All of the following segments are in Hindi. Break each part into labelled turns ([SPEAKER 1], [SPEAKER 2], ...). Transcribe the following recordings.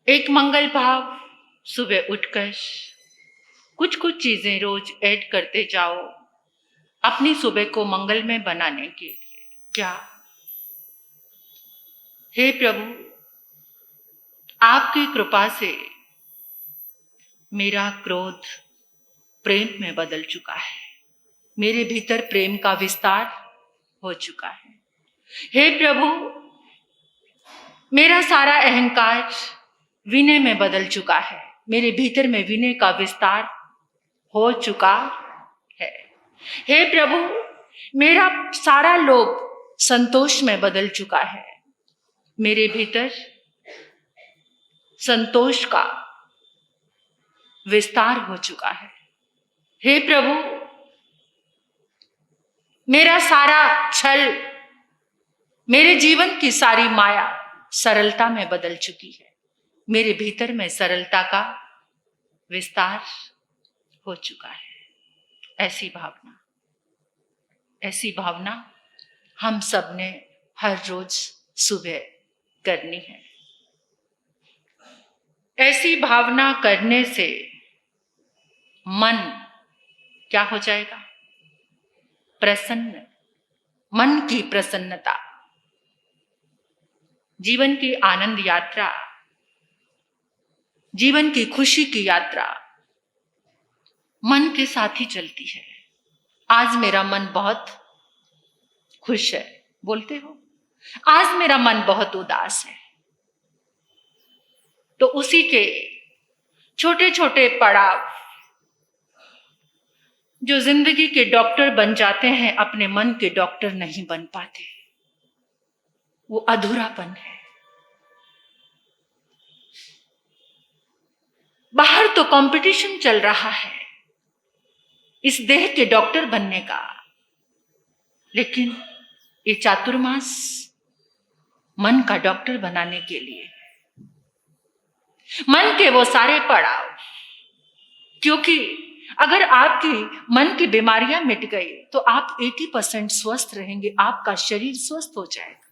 [SPEAKER 1] एक मंगल भाव, सुबह उठकर कुछ कुछ चीजें रोज ऐड करते जाओ अपनी सुबह को मंगलमय बनाने के लिए। क्या? हे प्रभु, आपकी कृपा से मेरा क्रोध प्रेम में बदल चुका है, मेरे भीतर प्रेम का विस्तार हो चुका है। हे प्रभु, मेरा सारा अहंकार विनय में बदल चुका है, मेरे भीतर में विनय का विस्तार हो चुका है। हे प्रभु, मेरा सारा लोभ संतोष में बदल चुका है, मेरे भीतर संतोष का विस्तार हो चुका है। हे प्रभु, मेरा सारा छल, मेरे जीवन की सारी माया सरलता में बदल चुकी है, मेरे भीतर में सरलता का विस्तार हो चुका है। ऐसी भावना हम सब ने हर रोज सुबह करनी है। ऐसी भावना करने से मन क्या हो जाएगा? प्रसन्न। मन की प्रसन्नता जीवन की आनंद यात्रा, जीवन की खुशी की यात्रा मन के साथ ही चलती है। आज मेरा मन बहुत खुश है, बोलते हो। आज मेरा मन बहुत उदास है, तो उसी के छोटे छोटे पड़ाव जो जिंदगी के डॉक्टर बन जाते हैं, अपने मन के डॉक्टर नहीं बन पाते। वो अधूरापन है। बाहर तो कंपटीशन चल रहा है इस देह के डॉक्टर बनने का, लेकिन ये चातुर्मास मन का डॉक्टर बनाने के लिए, मन के वो सारे पड़ाव। क्योंकि अगर आपकी मन की बीमारियां मिट गई तो आप 80% स्वस्थ रहेंगे, आपका शरीर स्वस्थ हो जाएगा।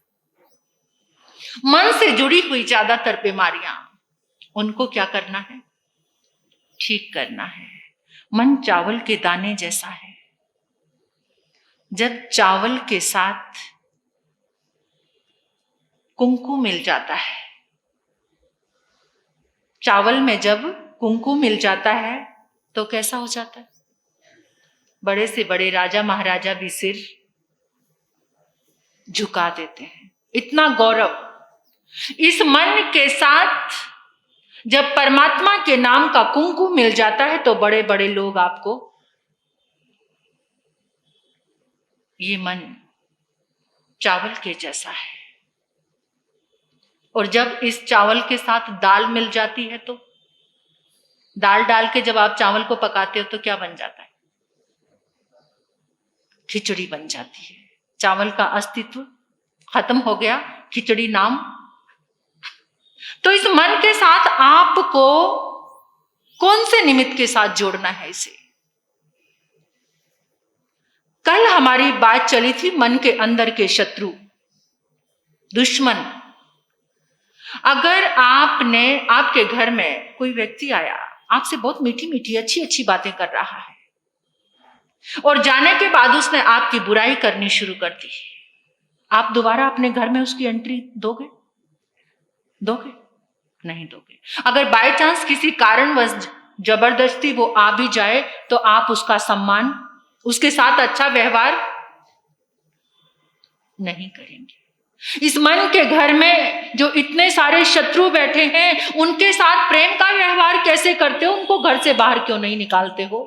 [SPEAKER 1] मन से जुड़ी हुई ज्यादातर बीमारियां, उनको क्या करना है? ठीक करना है। मन चावल के दाने जैसा है। जब चावल के साथ कुंकू मिल जाता है, चावल में जब कुंकू मिल जाता है तो कैसा हो जाता है? बड़े से बड़े राजा महाराजा भी सिर झुका देते हैं। इतना गौरव इस मन के साथ जब परमात्मा के नाम का कुंकू मिल जाता है तो बड़े बड़े लोग आपको, ये मन चावल के जैसा है। और जब इस चावल के साथ दाल मिल जाती है तो दाल डाल के जब आप चावल को पकाते हो तो क्या बन जाता है? खिचड़ी बन जाती है। चावल का अस्तित्व खत्म हो गया, खिचड़ी नाम। तो इस मन के साथ आपको कौन से निमित्त के साथ जोड़ना है इसे? कल हमारी बात चली थी मन के अंदर के शत्रु, दुश्मन। अगर आपके घर में कोई व्यक्ति आया, आपसे बहुत मीठी मीठी अच्छी अच्छी बातें कर रहा है, और जाने के बाद उसने आपकी बुराई करनी शुरू कर दी, आप दोबारा अपने घर में उसकी एंट्री दोगे? नहीं दोगे। अगर बाय चांस किसी कारणवश जबरदस्ती वो आ भी जाए तो आप उसका सम्मान, उसके साथ अच्छा व्यवहार नहीं करेंगे। इस मन के घर में जो इतने सारे शत्रु बैठे हैं, उनके साथ प्रेम का व्यवहार कैसे करते हो? उनको घर से बाहर क्यों नहीं निकालते हो?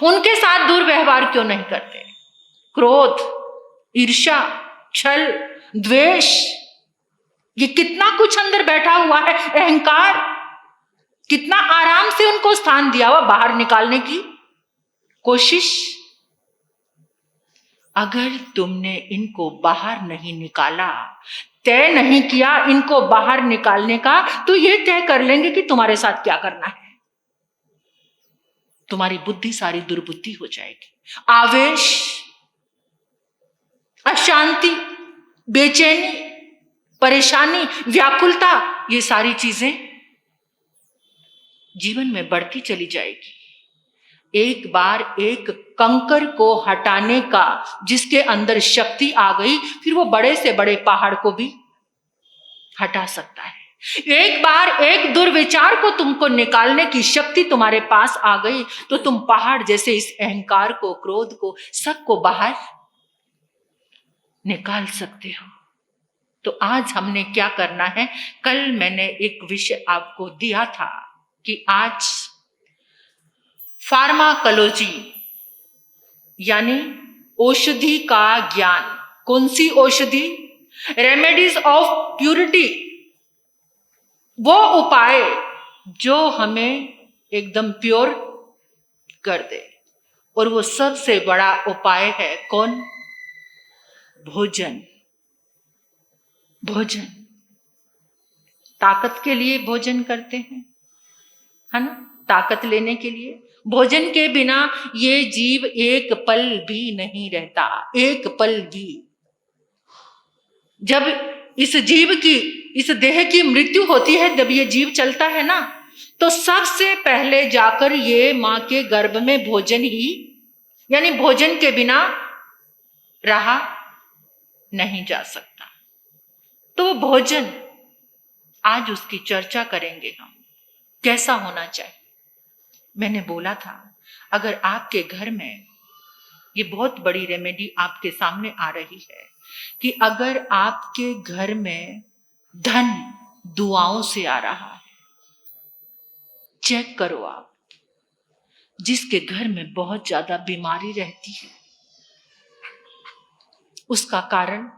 [SPEAKER 1] उनके साथ दुर्व्यवहार क्यों नहीं करते? क्रोध, ईर्ष्या, छल, द्वेष, ये कितना कुछ अंदर बैठा हुआ है। अहंकार, कितना आराम से उनको स्थान दिया हुआ, बाहर निकालने की कोशिश। अगर तुमने इनको बाहर नहीं निकाला, तय नहीं किया इनको बाहर निकालने का, तो ये तय कर लेंगे कि तुम्हारे साथ क्या करना है। तुम्हारी बुद्धि सारी दुर्बुद्धि हो जाएगी। आवेश, अशांति, बेचैनी, परेशानी, व्याकुलता, ये सारी चीजें जीवन में बढ़ती चली जाएगी। एक बार एक कंकर को हटाने का जिसके अंदर शक्ति आ गई, फिर वो बड़े से बड़े पहाड़ को भी हटा सकता है। एक बार एक दुर्विचार को तुमको निकालने की शक्ति तुम्हारे पास आ गई तो तुम पहाड़ जैसे इस अहंकार को, क्रोध को, सबको बाहर निकाल सकते हो। तो आज हमने क्या करना है? कल मैंने एक विषय आपको दिया था कि आज फार्माकोलॉजी यानी औषधि का ज्ञान। कौन सी औषधि? रेमेडीज ऑफ प्यूरिटी, वो उपाय जो हमें एकदम प्योर कर दे। और वो सबसे बड़ा उपाय है कौन? भोजन। भोजन, ताकत के लिए भोजन करते हैं, है ना? ताकत लेने के लिए। भोजन के बिना ये जीव एक पल भी नहीं रहता, एक पल भी। जब इस जीव की, इस देह की मृत्यु होती है, जब ये जीव चलता है ना, तो सबसे पहले जाकर ये मां के गर्भ में भोजन ही, यानी भोजन के बिना रहा नहीं जा सकता। तो भोजन, आज उसकी चर्चा करेंगे हम, कैसा होना चाहिए। मैंने बोला था अगर आपके घर में, ये बहुत बड़ी रेमेडी आपके सामने आ रही है कि अगर आपके घर में धन दुआओं से आ रहा है, चेक करो आप, जिसके घर में बहुत ज्यादा बीमारी रहती है, उसका कारण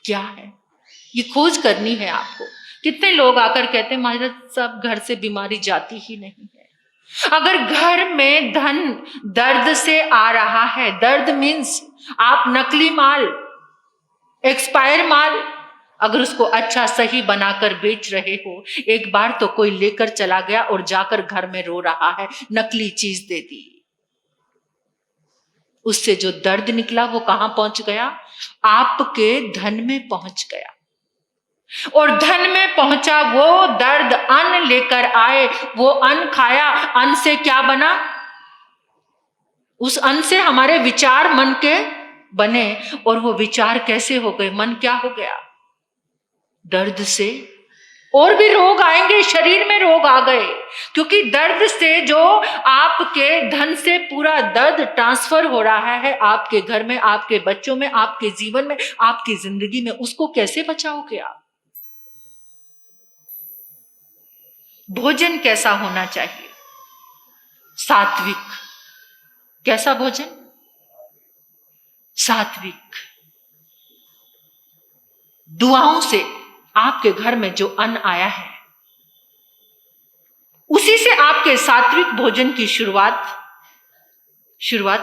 [SPEAKER 1] क्या है? ये खोज करनी है आपको। कितने लोग आकर कहते हैं महाराज सब घर से बीमारी जाती ही नहीं है। अगर घर में धन दर्द से आ रहा है, दर्द मीन्स आप नकली माल, एक्सपायर माल, अगर उसको अच्छा सही बनाकर बेच रहे हो, एक बार तो कोई लेकर चला गया और जाकर घर में रो रहा है, नकली चीज दे दी, उससे जो दर्द निकला वो कहां पहुंच गया? आपके धन में पहुंच गया। और धन में पहुंचा वो दर्द अन्न लेकर आए, वो अन्न खाया, अन्न से क्या बना? उस अन्न से हमारे विचार मन के बने, और वो विचार कैसे हो गए? मन क्या हो गया? दर्द से और भी रोग आएंगे, शरीर में रोग आ गए, क्योंकि दर्द से जो आपके धन से पूरा दर्द ट्रांसफर हो रहा है आपके घर में, आपके बच्चों में, आपके जीवन में, आपकी जिंदगी में, उसको कैसे बचाओगे आप? भोजन कैसा होना चाहिए? सात्विक। कैसा भोजन? सात्विक। दुआओं से आपके घर में जो अन्न आया है, उसी से आपके सात्विक भोजन की शुरुआत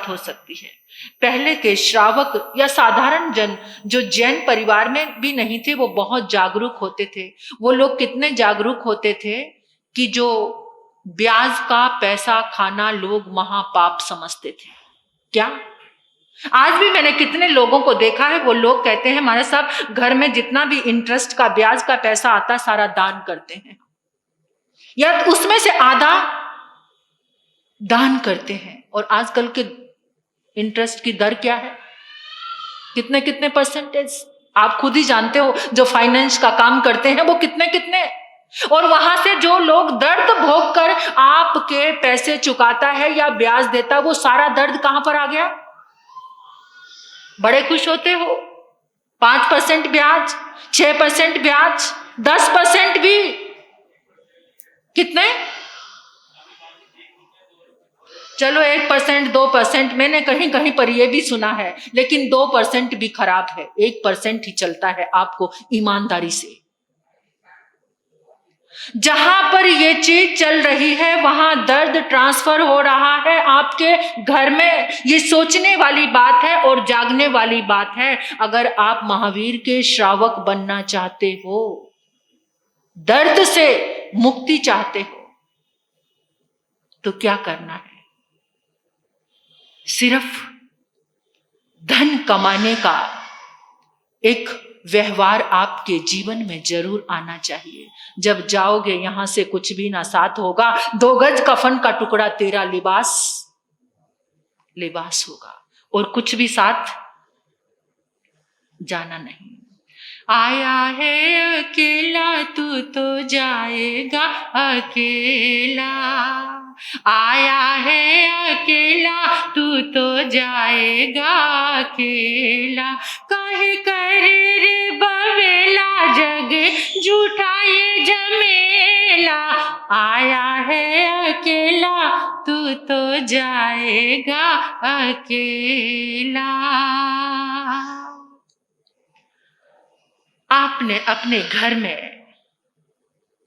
[SPEAKER 1] हो सकती है। पहले के श्रावक या साधारण जन जो जैन परिवार में भी नहीं थे, वो बहुत जागरूक होते थे। वो लोग कितने जागरूक होते थे कि जो ब्याज का पैसा खाना लोग महापाप समझते थे। क्या? आज भी मैंने कितने लोगों को देखा है, वो लोग कहते हैं हमारे साहब घर में जितना भी इंटरेस्ट का, ब्याज का पैसा आता है सारा दान करते हैं, या उसमें से आधा दान करते हैं। और आजकल के इंटरेस्ट की दर क्या है? कितने कितने परसेंटेज? आप खुद ही जानते हो, जो फाइनेंस का काम करते हैं वो कितने कितने। और वहां से जो लोग दर्द भोग कर आपके पैसे चुकाता है या ब्याज देता, वो सारा दर्द कहां पर आ गया? बड़े खुश होते हो, 5% ब्याज, 6% ब्याज, 10% भी। कितने? चलो 1%, 2%, मैंने कहीं कहीं पर यह भी सुना है, लेकिन 2% भी खराब है, 1% ही चलता है आपको ईमानदारी से। जहां पर ये चीज चल रही है वहां दर्द ट्रांसफर हो रहा है आपके घर में। ये सोचने वाली बात है और जागने वाली बात है। अगर आप महावीर के श्रावक बनना चाहते हो, दर्द से मुक्ति चाहते हो, तो क्या करना है? सिर्फ धन कमाने का एक व्यवहार आपके जीवन में जरूर आना चाहिए। जब जाओगे यहां से कुछ भी ना साथ होगा, 2 गज कफन का टुकड़ा तेरा लिबास होगा, और कुछ भी साथ जाना नहीं। आया है अकेला तू तो जाएगा अकेला, आया है अकेला तू तो जाएगा अकेला, काहे करे रे बवेला जग झूठा ये झमेला, आया है अकेला तू तो जाएगा अकेला। आपने अपने घर में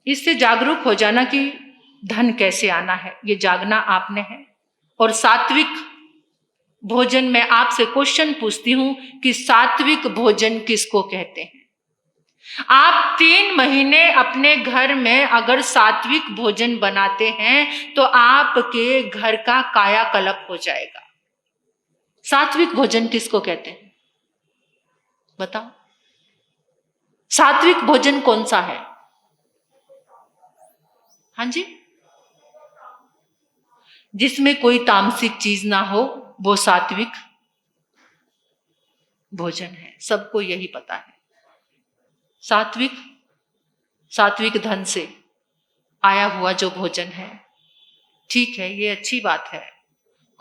[SPEAKER 1] इससे जागरूक हो जाना कि धन कैसे आना है, ये जागना आपने है। और सात्विक भोजन में आपसे क्वेश्चन पूछती हूं कि सात्विक भोजन किसको कहते हैं? आप 3 महीने अपने घर में अगर सात्विक भोजन बनाते हैं तो आपके घर का कायाकल्प हो जाएगा। सात्विक भोजन किसको कहते हैं बताओ? सात्विक भोजन कौन सा है? हाँ जी, जिसमें कोई तामसिक चीज ना हो वो सात्विक भोजन है। सबको यही पता है। सात्विक धन से आया हुआ जो भोजन है, ठीक है, ये अच्छी बात है।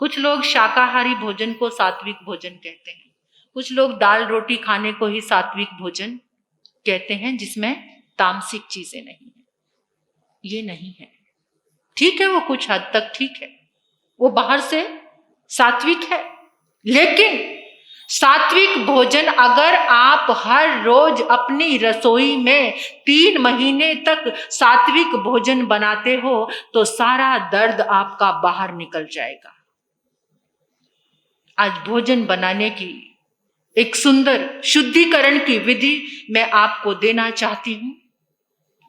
[SPEAKER 1] कुछ लोग शाकाहारी भोजन को सात्विक भोजन कहते हैं, कुछ लोग दाल रोटी खाने को ही सात्विक भोजन कहते हैं जिसमें तामसिक चीजें नहीं है। ये नहीं है, ठीक है, वो कुछ हद तक ठीक है, वो बाहर से सात्विक है। लेकिन सात्विक भोजन अगर आप हर रोज अपनी रसोई में 3 महीने तक सात्विक भोजन बनाते हो तो सारा दर्द आपका बाहर निकल जाएगा। आज भोजन बनाने की एक सुंदर शुद्धिकरण की विधि मैं आपको देना चाहती हूं।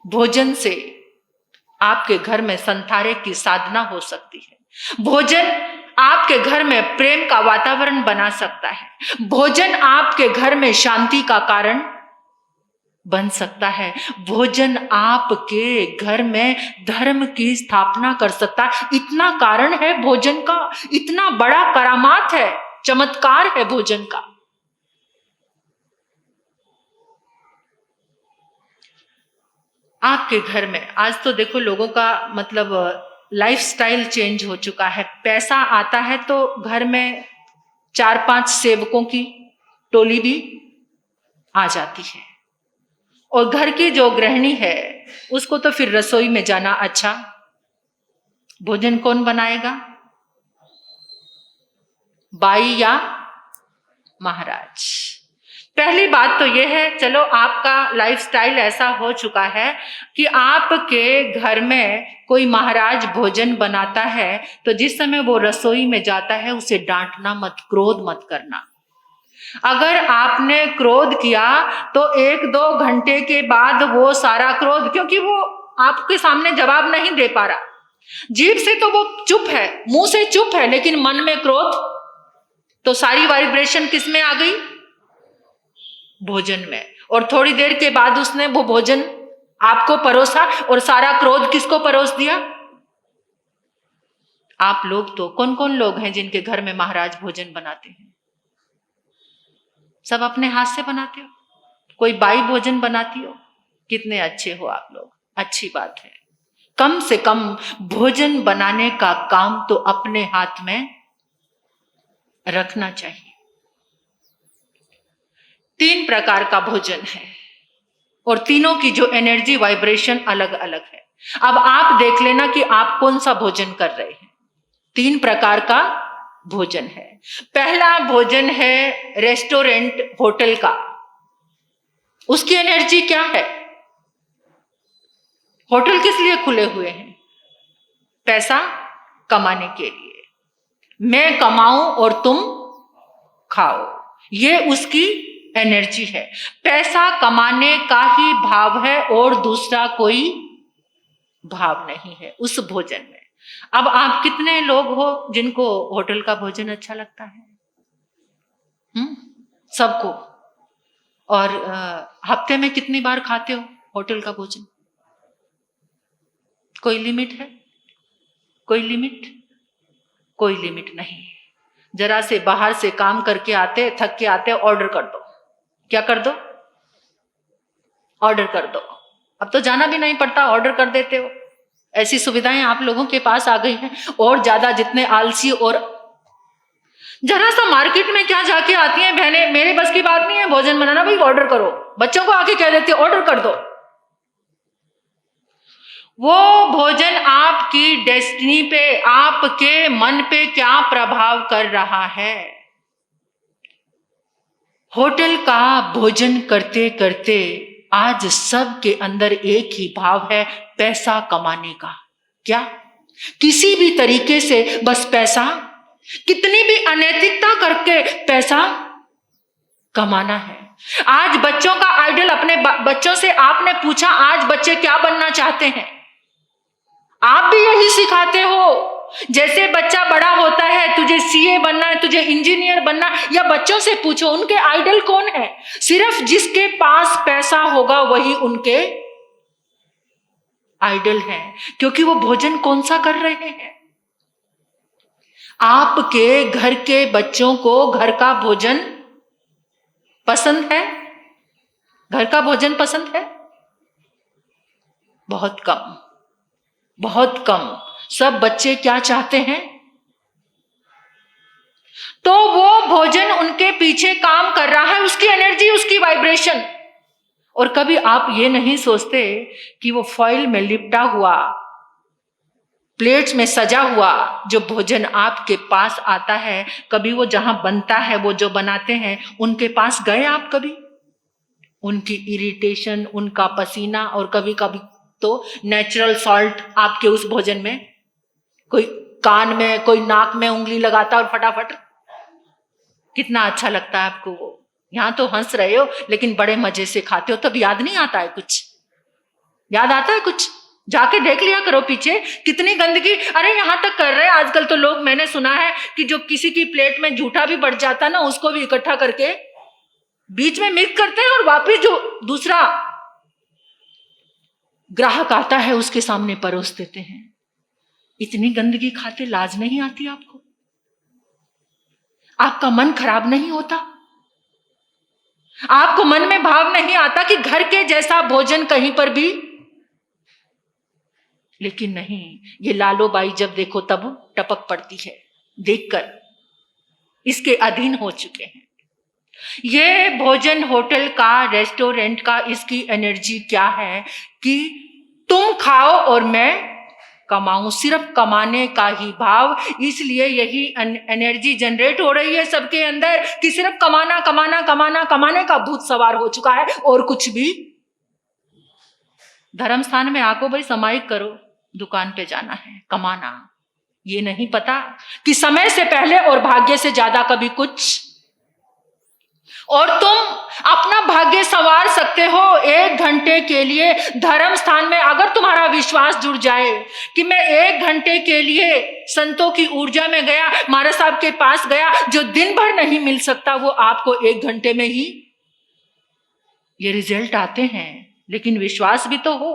[SPEAKER 1] भोजन से आपके घर में संतारे की साधना हो सकती है। भोजन आपके घर में प्रेम का वातावरण बना सकता है। भोजन आपके घर में शांति का कारण बन सकता है। भोजन आपके घर में धर्म की स्थापना कर सकता है। इतना कारण है भोजन का, इतना बड़ा करामात है, चमत्कार है भोजन का। आपके घर में आज तो देखो लोगों का मतलब लाइफस्टाइल चेंज हो चुका है। पैसा आता है तो घर में 4-5 सेवकों की टोली भी आ जाती है, और घर की जो गृहिणी है उसको तो फिर रसोई में जाना अच्छा। भोजन कौन बनाएगा? बाई या महाराज? पहली बात तो यह है, चलो आपका लाइफस्टाइल ऐसा हो चुका है कि आपके घर में कोई महाराज भोजन बनाता है तो जिस समय वो रसोई में जाता है उसे डांटना मत, क्रोध मत करना। अगर आपने क्रोध किया तो 1-2 घंटे के बाद वो सारा क्रोध, क्योंकि वो आपके सामने जवाब नहीं दे पा रहा, जीभ से तो वो चुप है, मुंह से चुप है, लेकिन मन में क्रोध, तो सारी वाइब्रेशन किस में आ गई? भोजन में। और थोड़ी देर के बाद उसने वो भोजन आपको परोसा और सारा क्रोध किसको परोस दिया? आप लोग तो कौन कौन लोग हैं जिनके घर में महाराज भोजन बनाते हैं? सब अपने हाथ से बनाते हो, कोई बाई भोजन बनाती हो। कितने अच्छे हो आप लोग, अच्छी बात है। कम से कम भोजन बनाने का काम तो अपने हाथ में रखना चाहिए। 3 प्रकार का भोजन है और तीनों की जो एनर्जी वाइब्रेशन अलग अलग है। अब आप देख लेना कि आप कौन सा भोजन कर रहे हैं। 3 प्रकार का भोजन है। पहला भोजन है रेस्टोरेंट, होटल का। उसकी एनर्जी क्या है? होटल किस लिए खुले हुए हैं? पैसा कमाने के लिए। मैं कमाऊं और तुम खाओ, ये उसकी एनर्जी है। पैसा कमाने का ही भाव है और दूसरा कोई भाव नहीं है उस भोजन में। अब आप कितने लोग हो जिनको होटल का भोजन अच्छा लगता है? सबको। और हफ्ते में कितनी बार खाते हो होटल का भोजन? कोई लिमिट है? कोई लिमिट? कोई लिमिट नहीं। जरा से बाहर से काम करके आते, थक के आते, ऑर्डर कर दो। क्या कर दो? ऑर्डर कर दो। अब तो जाना भी नहीं पड़ता, ऑर्डर कर देते हो। ऐसी सुविधाएं आप लोगों के पास आ गई हैं। और ज्यादा जितने आलसी, और जरा सा मार्केट में क्या जाके आती हैं बहनें, मेरे बस की बात नहीं है भोजन बनाना, भाई ऑर्डर करो। बच्चों को आके कह देते ऑर्डर कर दो। वो भोजन आपकी डेस्टिनी पे, आपके मन पे क्या प्रभाव कर रहा है? होटल का भोजन करते करते आज सबके अंदर एक ही भाव है, पैसा कमाने का। क्या? किसी भी तरीके से बस पैसा, कितनी भी अनैतिकता करके पैसा कमाना है। आज बच्चों का आइडल, अपने बच्चों से आपने पूछा आज बच्चे क्या बनना चाहते हैं? आप भी यही सिखाते हो। जैसे बच्चा बड़ा होता है, तुझे सीए बनना है, तुझे इंजीनियर बनना, या बच्चों से पूछो उनके आइडल कौन है? सिर्फ जिसके पास पैसा होगा वही उनके आइडल है। क्योंकि वो भोजन कौन सा कर रहे हैं? आपके घर के बच्चों को घर का भोजन पसंद है? घर का भोजन पसंद है? बहुत कम, बहुत कम। सब बच्चे क्या चाहते हैं? तो वो भोजन उनके पीछे काम कर रहा है, उसकी एनर्जी, उसकी वाइब्रेशन। और कभी आप ये नहीं सोचते कि वो फॉइल में लिपटा हुआ, प्लेट्स में सजा हुआ जो भोजन आपके पास आता है, कभी वो जहां बनता है, वो जो बनाते हैं उनके पास गए आप कभी? उनकी इरिटेशन, उनका पसीना, और कभी कभी तो नेचुरल सॉल्ट आपके उस भोजन में, कोई कान में, कोई नाक में उंगली लगाता और फटाफट। कितना अच्छा लगता है आपको वो। यहां तो हंस रहे हो लेकिन बड़े मजे से खाते हो, तब याद नहीं आता है कुछ? याद आता है कुछ? जाके देख लिया करो पीछे कितनी गंदगी। अरे यहां तक कर रहे हैं आजकल तो लोग, मैंने सुना है कि जो किसी की प्लेट में जूठा भी बढ़ जाता ना, उसको भी इकट्ठा करके बीच में मिक्स करते हैं और वापिस जो दूसरा ग्राहक आता है उसके सामने परोस देते हैं। इतनी गंदगी खाते लाज नहीं आती आपको? आपका मन खराब नहीं होता? आपको मन में भाव नहीं आता कि घर के जैसा भोजन कहीं पर भी? लेकिन नहीं, ये लालो बाई जब देखो तब टपक पड़ती है देखकर, इसके अधीन हो चुके हैं। ये भोजन होटल का, रेस्टोरेंट का, इसकी एनर्जी क्या है कि तुम खाओ और मैं कमाऊं, सिर्फ कमाने का ही भाव। इसलिए यही एनर्जी जनरेट हो रही है सबके अंदर कि सिर्फ कमाना कमाना कमाना, कमाने का भूत सवार हो चुका है और कुछ भी। धर्म स्थान में आको भाई, समाइक करो, दुकान पे जाना है, कमाना। ये नहीं पता कि समय से पहले और भाग्य से ज्यादा कभी कुछ। और तुम अपना भाग्य संवार सकते हो 1 घंटे के लिए धर्म स्थान में। अगर तुम्हारा विश्वास जुड़ जाए कि मैं 1 घंटे के लिए संतों की ऊर्जा में गया, महाराज साहब के पास गया, जो दिन भर नहीं मिल सकता वो आपको 1 घंटे में ही ये रिजल्ट आते हैं। लेकिन विश्वास भी तो हो।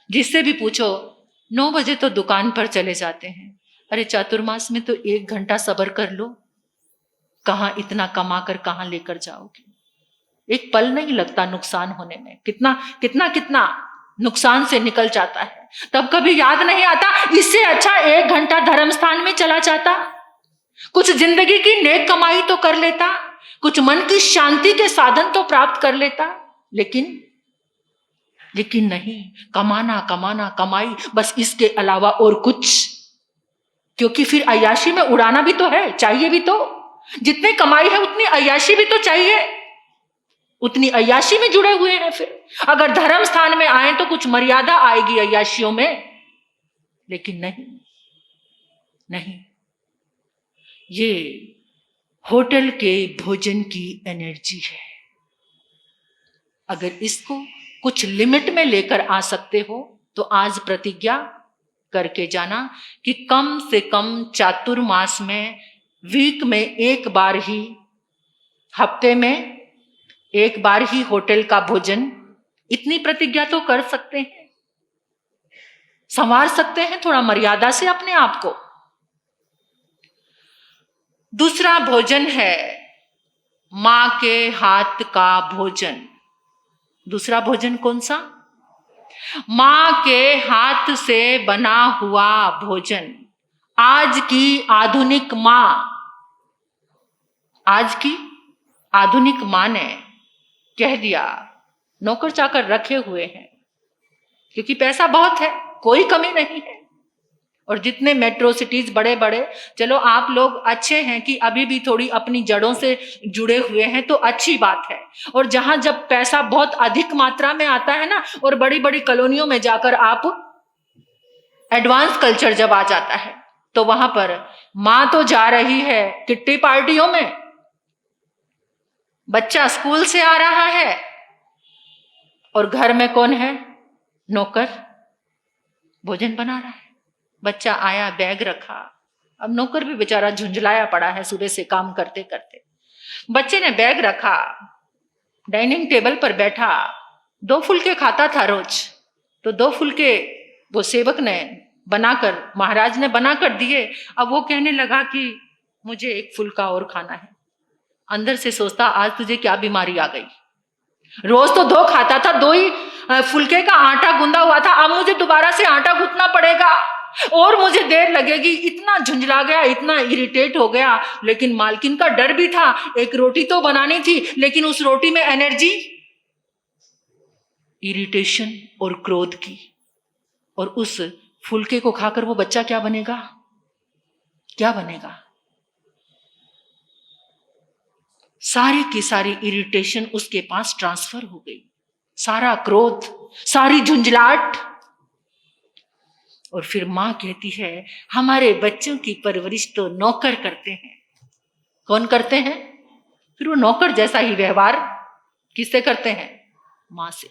[SPEAKER 1] जिससे भी पूछो 9 बजे तो दुकान पर चले जाते हैं। अरे चातुर्मास में तो 1 घंटा सब्र कर लो, कहां इतना कमा कर कहां लेकर जाओगे? एक पल नहीं लगता नुकसान होने में, कितना कितना कितना नुकसान से निकल जाता है। तब कभी याद नहीं आता इससे अच्छा 1 घंटा धर्म स्थान में चला जाता, कुछ जिंदगी की नेक कमाई तो कर लेता, कुछ मन की शांति के साधन तो प्राप्त कर लेता। लेकिन नहीं, कमाना कमाना कमाई, बस इसके अलावा और कुछ। क्योंकि फिर अय्याशी में उड़ाना भी तो है, चाहिए भी तो। जितनी कमाई है उतनी अय्याशी भी तो चाहिए, उतनी अय्याशी में जुड़े हुए हैं। फिर अगर धर्म स्थान में आए तो कुछ मर्यादा आएगी अय्याशियों में। लेकिन नहीं नहीं, ये होटल के भोजन की एनर्जी है। अगर इसको कुछ लिमिट में लेकर आ सकते हो तो आज प्रतिज्ञा करके जाना कि कम से कम चातुर्मास में वीक में 1 बार ही, हफ्ते में एक बार ही होटल का भोजन, इतनी प्रतिज्ञा तो कर सकते हैं, संवार सकते हैं थोड़ा मर्यादा से अपने आप को। दूसरा भोजन है मां के हाथ का भोजन। दूसरा भोजन कौन सा? मां के हाथ से बना हुआ भोजन। आज की आधुनिक मां, आज की आधुनिक मां ने कह दिया नौकर चाकर रखे हुए हैं, क्योंकि पैसा बहुत है, कोई कमी नहीं है। और जितने मेट्रो सिटीज बड़े बड़े, चलो आप लोग अच्छे हैं कि अभी भी थोड़ी अपनी जड़ों से जुड़े हुए हैं, तो अच्छी बात है। और जहां जब पैसा बहुत अधिक मात्रा में आता है ना, और बड़ी बड़ी कॉलोनियों में जाकर आप, एडवांस कल्चर जब आ जाता है, तो वहां पर मां तो जा रही है किट्टी पार्टियों में, बच्चा स्कूल से आ रहा है, और घर में कौन है? नौकर भोजन बना रहा है। बच्चा आया, बैग रखा, अब नौकर भी बेचारा झुंझलाया पड़ा है सुबह से काम करते करते। बच्चे ने बैग रखा, डाइनिंग टेबल पर बैठा, 2 फुलके खाता था रोज, तो 2 फुलके वो सेवक ने बनाकर, महाराज ने बनाकर दिए। अब वो कहने लगा कि मुझे 1 फुलका और खाना है। अंदर से सोचता आज तुझे क्या बीमारी आ गई, रोज तो 2 खाता था, 2 ही फुलके का आटा गूंदा हुआ था, अब मुझे दोबारा से आटा गूंथना पड़ेगा और मुझे देर लगेगी। इतना झुंझला गया, इतना इरिटेट हो गया। लेकिन मालकिन का डर भी था, 1 रोटी तो बनानी थी, लेकिन उस रोटी में एनर्जी इरिटेशन और क्रोध की। और उस फुलके को खाकर वो बच्चा क्या बनेगा? क्या बनेगा? सारी की सारी इरिटेशन उसके पास ट्रांसफर हो गई, सारा क्रोध, सारी झुंझलाहट। और फिर मां कहती है हमारे बच्चों की परवरिश तो नौकर करते हैं। कौन करते हैं? फिर वो नौकर जैसा ही व्यवहार किससे करते हैं? मां से।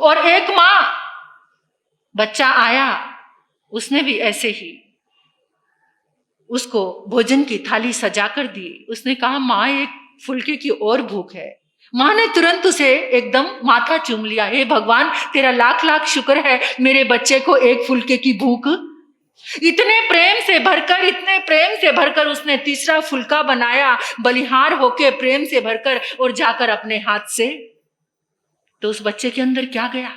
[SPEAKER 1] और एक मां, बच्चा आया, उसने भी ऐसे ही उसको भोजन की थाली सजाकर दी। उसने कहा मां 1 फुलके की और भूख है। मां ने तुरंत उसे एकदम माथा चूम लिया, हे भगवान तेरा लाख लाख शुक्र है, मेरे बच्चे को 1 फुलके की भूख। इतने प्रेम से भरकर, इतने प्रेम से भरकर उसने तीसरा फुलका बनाया, बलिहार होके प्रेम से भरकर, और जाकर अपने हाथ से। तो उस बच्चे के अंदर क्या गया?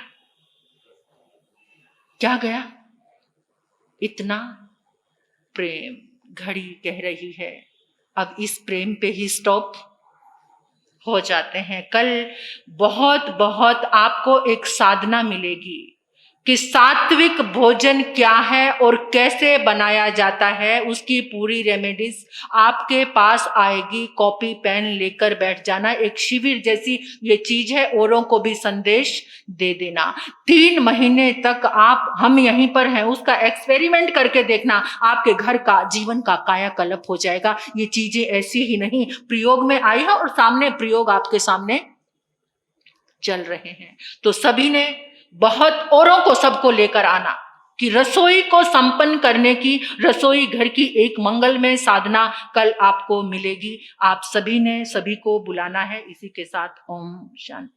[SPEAKER 1] क्या गया? इतना प्रेम। घड़ी कह रही है अब इस प्रेम पे ही स्टॉप हो जाते हैं। कल बहुत बहुत आपको एक साधना मिलेगी कि सात्विक भोजन क्या है और कैसे बनाया जाता है। उसकी पूरी रेमेडीज आपके पास आएगी। कॉपी पेन लेकर बैठ जाना। एक शिविर जैसी ये चीज है, औरों को भी संदेश दे देना। 3 महीने तक आप, हम यहीं पर हैं, उसका एक्सपेरिमेंट करके देखना, आपके घर का, जीवन का कायाकल्प हो जाएगा। ये चीजें ऐसी ही नहीं प्रयोग में आई है और सामने प्रयोग आपके सामने चल रहे हैं। तो सभी ने बहुत औरों को, सबको लेकर आना कि रसोई को संपन्न करने की, रसोई घर की एक मंगलमय साधना कल आपको मिलेगी। आप सभी ने सभी को बुलाना है। इसी के साथ ओम शांति।